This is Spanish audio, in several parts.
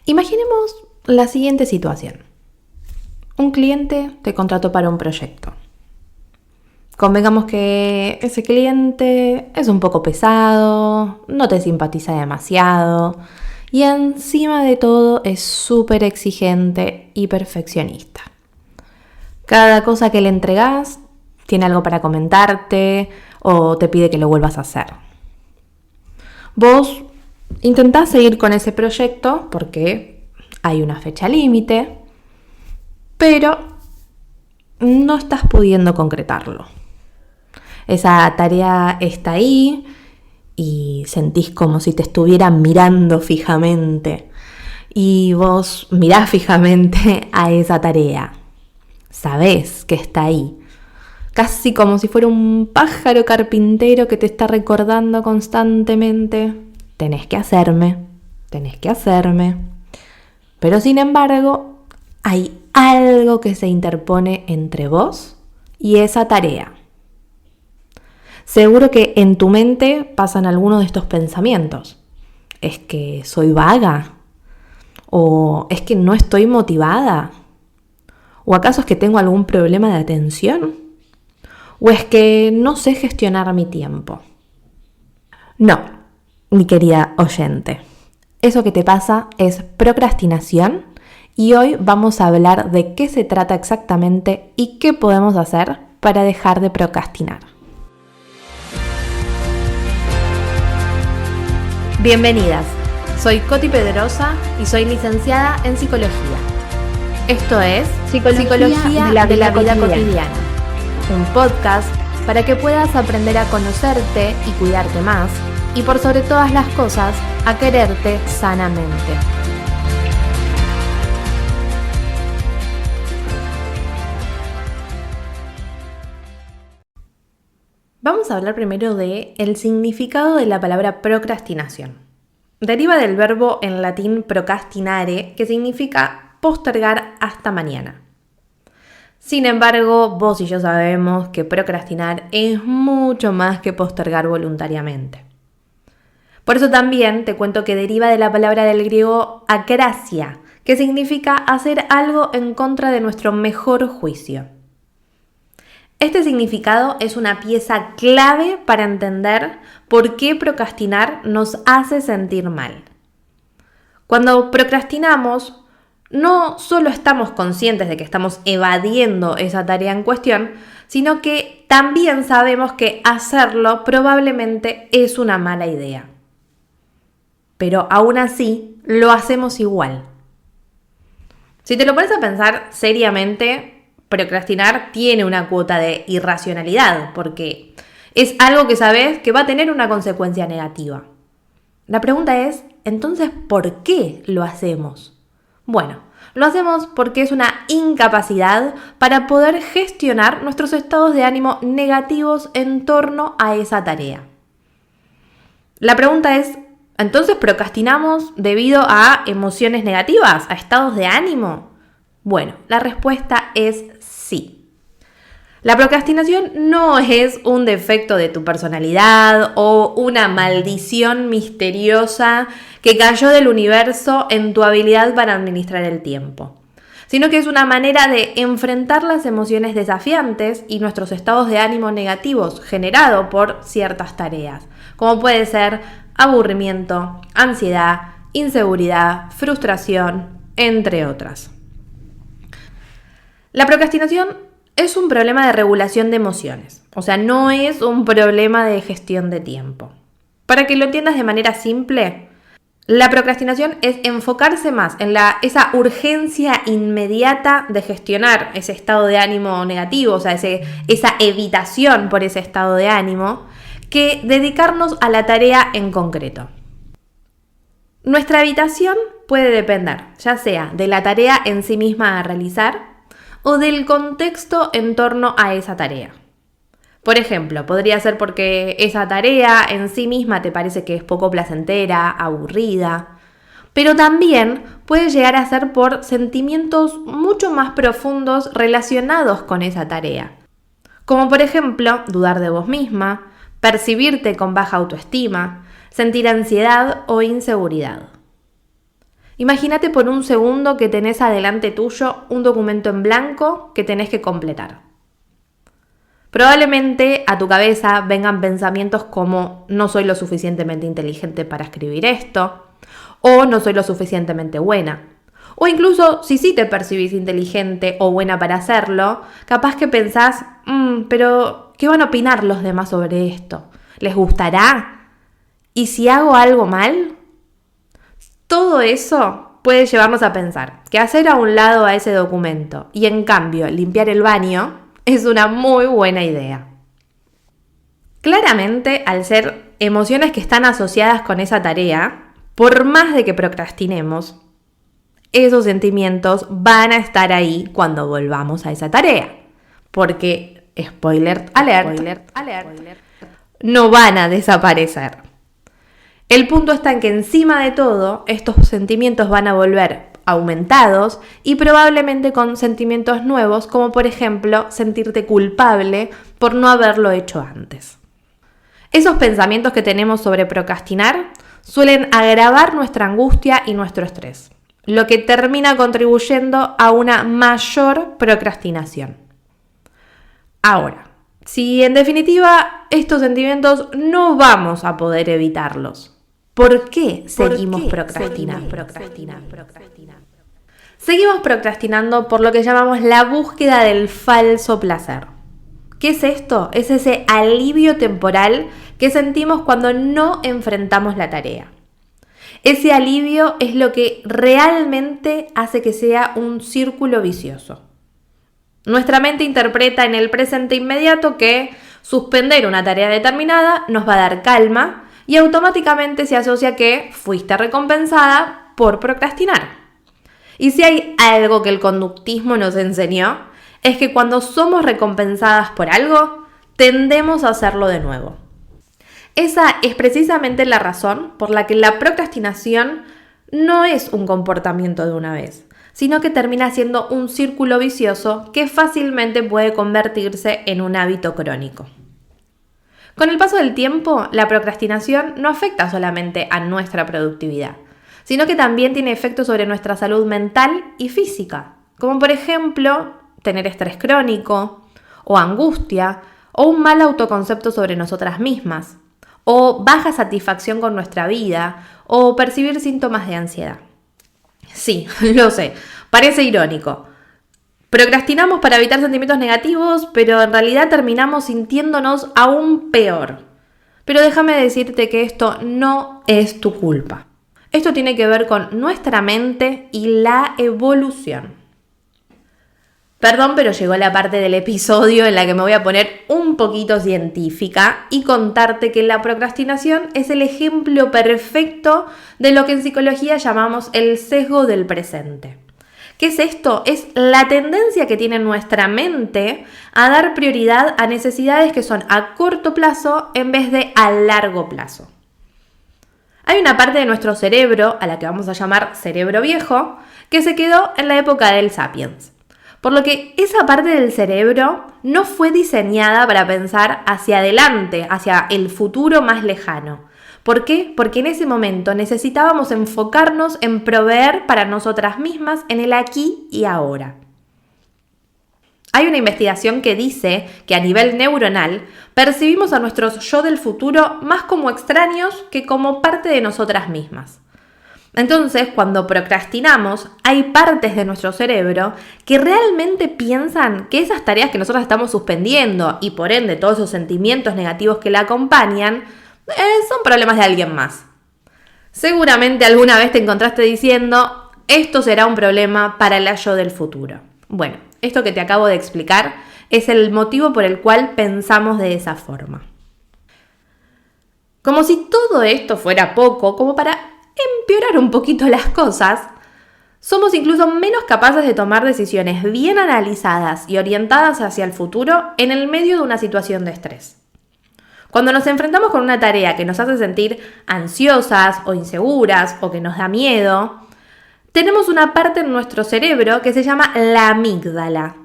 Imaginemos la siguiente situación. Un cliente te contrató para un proyecto. Convengamos que ese cliente es un poco pesado, no te simpatiza demasiado y encima de todo es súper exigente y perfeccionista. Cada cosa que le entregás tiene algo para comentarte o te pide que lo vuelvas a hacer. Vos intentás seguir con ese proyecto porque hay una fecha límite, pero no estás pudiendo concretarlo. Esa tarea está ahí y sentís como si te estuvieran mirando fijamente. Y vos mirás fijamente a esa tarea. Sabés que está ahí. Casi como si fuera un pájaro carpintero que te está recordando constantemente: tenés que hacerme. Pero sin embargo, hay algo que se interpone entre vos y esa tarea. Seguro que en tu mente pasan algunos de estos pensamientos. ¿Es que soy vaga? ¿O es que no estoy motivada? ¿O acaso es que tengo algún problema de atención? ¿O es que no sé gestionar mi tiempo? No, mi querida oyente. Eso que te pasa es procrastinación y hoy vamos a hablar de qué se trata exactamente y qué podemos hacer para dejar de procrastinar. Bienvenidas, soy Coti Pedrosa y soy licenciada en Psicología. Esto es Psicología de la vida cotidiana, un podcast para que puedas aprender a conocerte y cuidarte más y por sobre todas las cosas, a quererte sanamente. Vamos a hablar primero de el significado de la palabra procrastinación. Deriva del verbo en latín procrastinare, que significa postergar hasta mañana. Sin embargo, vos y yo sabemos que procrastinar es mucho más que postergar voluntariamente. Por eso también te cuento que deriva de la palabra del griego akrasia, que significa hacer algo en contra de nuestro mejor juicio. Este significado es una pieza clave para entender por qué procrastinar nos hace sentir mal. Cuando procrastinamos, no solo estamos conscientes de que estamos evadiendo esa tarea en cuestión, sino que también sabemos que hacerlo probablemente es una mala idea. Pero aún así, lo hacemos igual. Si te lo pones a pensar seriamente, procrastinar tiene una cuota de irracionalidad, porque es algo que sabes que va a tener una consecuencia negativa. La pregunta es, entonces, ¿por qué lo hacemos? Bueno, lo hacemos porque es una incapacidad para poder gestionar nuestros estados de ánimo negativos en torno a esa tarea. La pregunta es, ¿entonces procrastinamos debido a emociones negativas, a estados de ánimo? Bueno, la respuesta es sí. La procrastinación no es un defecto de tu personalidad o una maldición misteriosa que cayó del universo en tu habilidad para administrar el tiempo, sino que es una manera de enfrentar las emociones desafiantes y nuestros estados de ánimo negativos generados por ciertas tareas, como puede ser aburrimiento, ansiedad, inseguridad, frustración, entre otras. La procrastinación es un problema de regulación de emociones, o sea, no es un problema de gestión de tiempo. Para que lo entiendas de manera simple, la procrastinación es enfocarse más en esa urgencia inmediata de gestionar ese estado de ánimo negativo, o sea, esa evitación por ese estado de ánimo, que dedicarnos a la tarea en concreto. Nuestra evitación puede depender, ya sea de la tarea en sí misma a realizar, o del contexto en torno a esa tarea. Por ejemplo, podría ser porque esa tarea en sí misma te parece que es poco placentera, aburrida, pero también puede llegar a ser por sentimientos mucho más profundos relacionados con esa tarea, como por ejemplo dudar de vos misma, percibirte con baja autoestima, sentir ansiedad o inseguridad. Imagínate por un segundo que tenés adelante tuyo un documento en blanco que tenés que completar. Probablemente a tu cabeza vengan pensamientos como no soy lo suficientemente inteligente para escribir esto, o no soy lo suficientemente buena. O incluso si sí te percibís inteligente o buena para hacerlo, capaz que pensás, pero ¿qué van a opinar los demás sobre esto? ¿Les gustará? ¿Y si hago algo mal? Todo eso puede llevarnos a pensar que hacer a un lado a ese documento y en cambio limpiar el baño es una muy buena idea. Claramente, al ser emociones que están asociadas con esa tarea, por más de que procrastinemos, esos sentimientos van a estar ahí cuando volvamos a esa tarea. Porque, spoiler alert, no van a desaparecer. El punto está en que encima de todo, estos sentimientos van a volver aumentados y probablemente con sentimientos nuevos, como por ejemplo sentirte culpable por no haberlo hecho antes. Esos pensamientos que tenemos sobre procrastinar suelen agravar nuestra angustia y nuestro estrés, lo que termina contribuyendo a una mayor procrastinación. Ahora, si en definitiva estos sentimientos no vamos a poder evitarlos, ¿por qué seguimos procrastinando? Seguimos procrastinando por lo que llamamos la búsqueda del falso placer. ¿Qué es esto? Es ese alivio temporal que sentimos cuando no enfrentamos la tarea. Ese alivio es lo que realmente hace que sea un círculo vicioso. Nuestra mente interpreta en el presente inmediato que suspender una tarea determinada nos va a dar calma y automáticamente se asocia que fuiste recompensada por procrastinar. Y si hay algo que el conductismo nos enseñó, es que cuando somos recompensadas por algo, tendemos a hacerlo de nuevo. Esa es precisamente la razón por la que la procrastinación no es un comportamiento de una vez, sino que termina siendo un círculo vicioso que fácilmente puede convertirse en un hábito crónico. Con el paso del tiempo, la procrastinación no afecta solamente a nuestra productividad, sino que también tiene efectos sobre nuestra salud mental y física, como por ejemplo tener estrés crónico, o angustia, o un mal autoconcepto sobre nosotras mismas, o baja satisfacción con nuestra vida, o percibir síntomas de ansiedad. Sí, lo sé, parece irónico. Procrastinamos para evitar sentimientos negativos, pero en realidad terminamos sintiéndonos aún peor. Pero déjame decirte que esto no es tu culpa. Esto tiene que ver con nuestra mente y la evolución. Perdón, pero llegó la parte del episodio en la que me voy a poner un poquito científica y contarte que la procrastinación es el ejemplo perfecto de lo que en psicología llamamos el sesgo del presente. ¿Qué es esto? Es la tendencia que tiene nuestra mente a dar prioridad a necesidades que son a corto plazo en vez de a largo plazo. Hay una parte de nuestro cerebro, a la que vamos a llamar cerebro viejo, que se quedó en la época del Sapiens. Por lo que esa parte del cerebro no fue diseñada para pensar hacia adelante, hacia el futuro más lejano. ¿Por qué? Porque en ese momento necesitábamos enfocarnos en proveer para nosotras mismas en el aquí y ahora. Hay una investigación que dice que a nivel neuronal percibimos a nuestros yo del futuro más como extraños que como parte de nosotras mismas. Entonces, cuando procrastinamos, hay partes de nuestro cerebro que realmente piensan que esas tareas que nosotros estamos suspendiendo y por ende todos esos sentimientos negativos que la acompañan son problemas de alguien más. Seguramente alguna vez te encontraste diciendo, esto será un problema para el yo del futuro. Bueno, esto que te acabo de explicar es el motivo por el cual pensamos de esa forma. Como si todo esto fuera poco, como para empeorar un poquito las cosas, somos incluso menos capaces de tomar decisiones bien analizadas y orientadas hacia el futuro en el medio de una situación de estrés. Cuando nos enfrentamos con una tarea que nos hace sentir ansiosas o inseguras o que nos da miedo, tenemos una parte en nuestro cerebro que se llama la amígdala.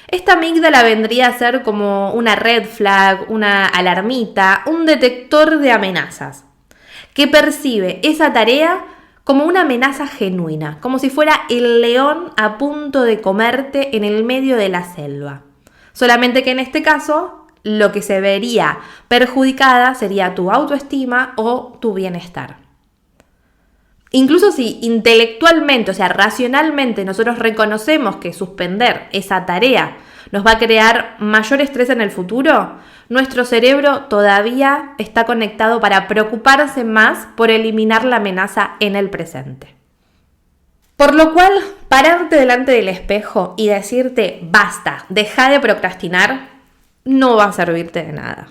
Esta amígdala vendría a ser como una red flag, una alarmita, un detector de amenazas, que percibe esa tarea como una amenaza genuina, como si fuera el león a punto de comerte en el medio de la selva. Solamente que en este caso, lo que se vería perjudicada sería tu autoestima o tu bienestar. Incluso si intelectualmente, o sea, racionalmente nosotros reconocemos que suspender esa tarea nos va a crear mayor estrés en el futuro, nuestro cerebro todavía está conectado para preocuparse más por eliminar la amenaza en el presente. Por lo cual, pararte delante del espejo y decirte basta, deja de procrastinar, no va a servirte de nada.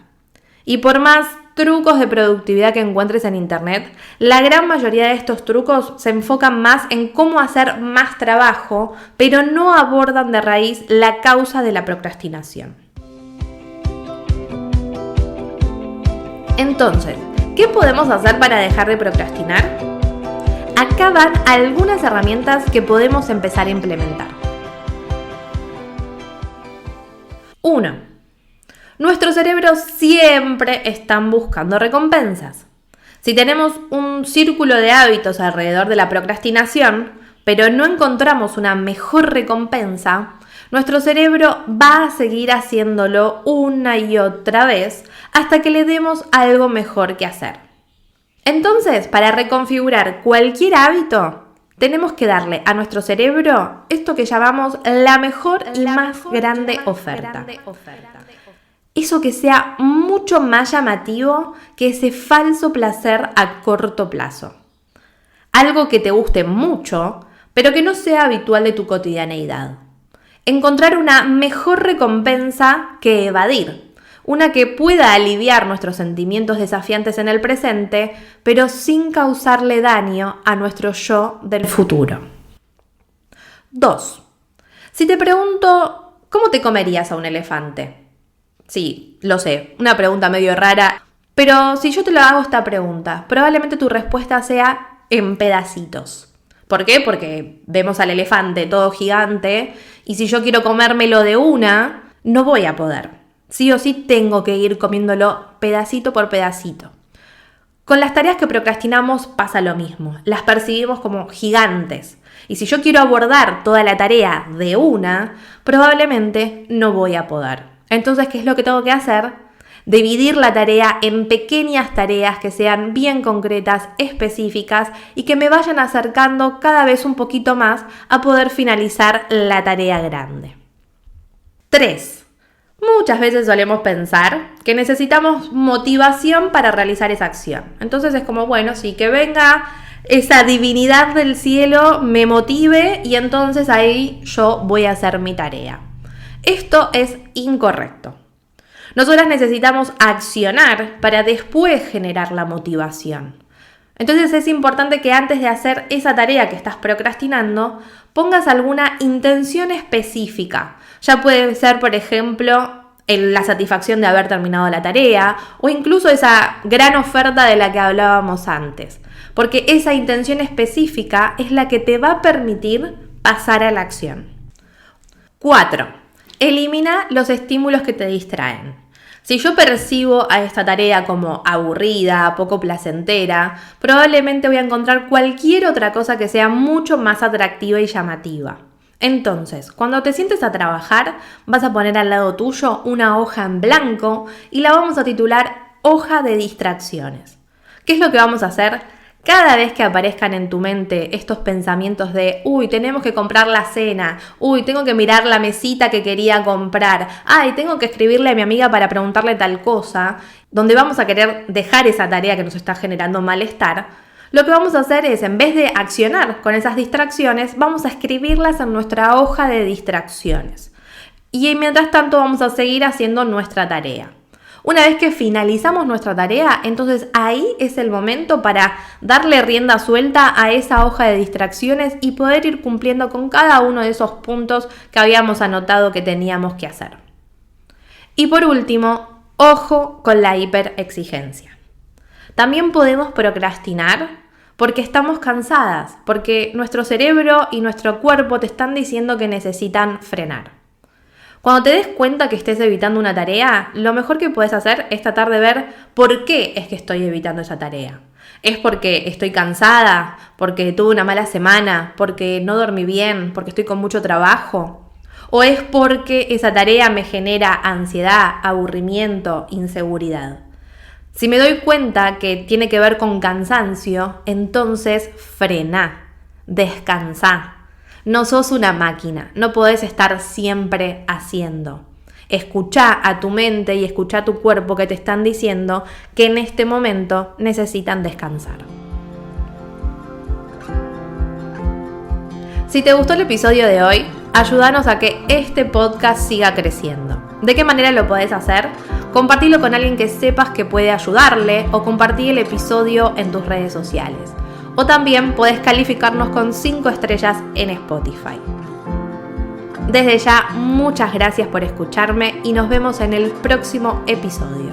Y por más trucos de productividad que encuentres en internet, la gran mayoría de estos trucos se enfocan más en cómo hacer más trabajo, pero no abordan de raíz la causa de la procrastinación. Entonces, ¿qué podemos hacer para dejar de procrastinar? Acá van algunas herramientas que podemos empezar a implementar. 1. Nuestros cerebros siempre están buscando recompensas. Si tenemos un círculo de hábitos alrededor de la procrastinación, pero no encontramos una mejor recompensa, nuestro cerebro va a seguir haciéndolo una y otra vez hasta que le demos algo mejor que hacer. Entonces, para reconfigurar cualquier hábito, tenemos que darle a nuestro cerebro esto que llamamos la mejor y más grande oferta. Eso que sea mucho más llamativo que ese falso placer a corto plazo. Algo que te guste mucho, pero que no sea habitual de tu cotidianeidad. Encontrar una mejor recompensa que evadir. Una que pueda aliviar nuestros sentimientos desafiantes en el presente, pero sin causarle daño a nuestro yo del futuro. 2. Si te pregunto, ¿cómo te comerías a un elefante? Sí, lo sé, una pregunta medio rara, pero si yo te lo hago esta pregunta, probablemente tu respuesta sea en pedacitos. ¿Por qué? Porque vemos al elefante todo gigante y si yo quiero comérmelo de una, no voy a poder. Sí o sí tengo que ir comiéndolo pedacito por pedacito. Con las tareas que procrastinamos pasa lo mismo, las percibimos como gigantes. Y si yo quiero abordar toda la tarea de una, probablemente no voy a poder. Entonces, ¿qué es lo que tengo que hacer? Dividir la tarea en pequeñas tareas que sean bien concretas, específicas y que me vayan acercando cada vez un poquito más a poder finalizar la tarea grande. 3. Muchas veces solemos pensar que necesitamos motivación para realizar esa acción. Entonces es como, bueno, sí, que venga esa divinidad del cielo, me motive y entonces ahí yo voy a hacer mi tarea. Esto es incorrecto. Nosotras necesitamos accionar para después generar la motivación. Entonces es importante que antes de hacer esa tarea que estás procrastinando, pongas alguna intención específica. Ya puede ser, por ejemplo, la satisfacción de haber terminado la tarea o incluso esa gran oferta de la que hablábamos antes. Porque esa intención específica es la que te va a permitir pasar a la acción. 4. Elimina los estímulos que te distraen. Si yo percibo a esta tarea como aburrida, poco placentera, probablemente voy a encontrar cualquier otra cosa que sea mucho más atractiva y llamativa. Entonces, cuando te sientes a trabajar, vas a poner al lado tuyo una hoja en blanco y la vamos a titular hoja de distracciones. ¿Qué es lo que vamos a hacer? Cada vez que aparezcan en tu mente estos pensamientos de uy, tenemos que comprar la cena, uy, tengo que mirar la mesita que quería comprar, ay, tengo que escribirle a mi amiga para preguntarle tal cosa, donde vamos a querer dejar esa tarea que nos está generando malestar, lo que vamos a hacer es, en vez de accionar con esas distracciones, vamos a escribirlas en nuestra hoja de distracciones. Y mientras tanto vamos a seguir haciendo nuestra tarea. Una vez que finalizamos nuestra tarea, entonces ahí es el momento para darle rienda suelta a esa hoja de distracciones y poder ir cumpliendo con cada uno de esos puntos que habíamos anotado que teníamos que hacer. Y por último, ojo con la hiperexigencia. También podemos procrastinar porque estamos cansadas, porque nuestro cerebro y nuestro cuerpo te están diciendo que necesitan frenar. Cuando te des cuenta que estés evitando una tarea, lo mejor que puedes hacer es tratar de ver por qué es que estoy evitando esa tarea. ¿Es porque estoy cansada? ¿Porque tuve una mala semana? ¿Porque no dormí bien? ¿Porque estoy con mucho trabajo? ¿O es porque esa tarea me genera ansiedad, aburrimiento, inseguridad? Si me doy cuenta que tiene que ver con cansancio, entonces frená, descansá. No sos una máquina, no podés estar siempre haciendo. Escuchá a tu mente y escuchá a tu cuerpo que te están diciendo que en este momento necesitan descansar. Si te gustó el episodio de hoy, ayúdanos a que este podcast siga creciendo. ¿De qué manera lo podés hacer? Compartilo con alguien que sepas que puede ayudarle o compartí el episodio en tus redes sociales. O también podés calificarnos con 5 estrellas en Spotify. Desde ya, muchas gracias por escucharme y nos vemos en el próximo episodio.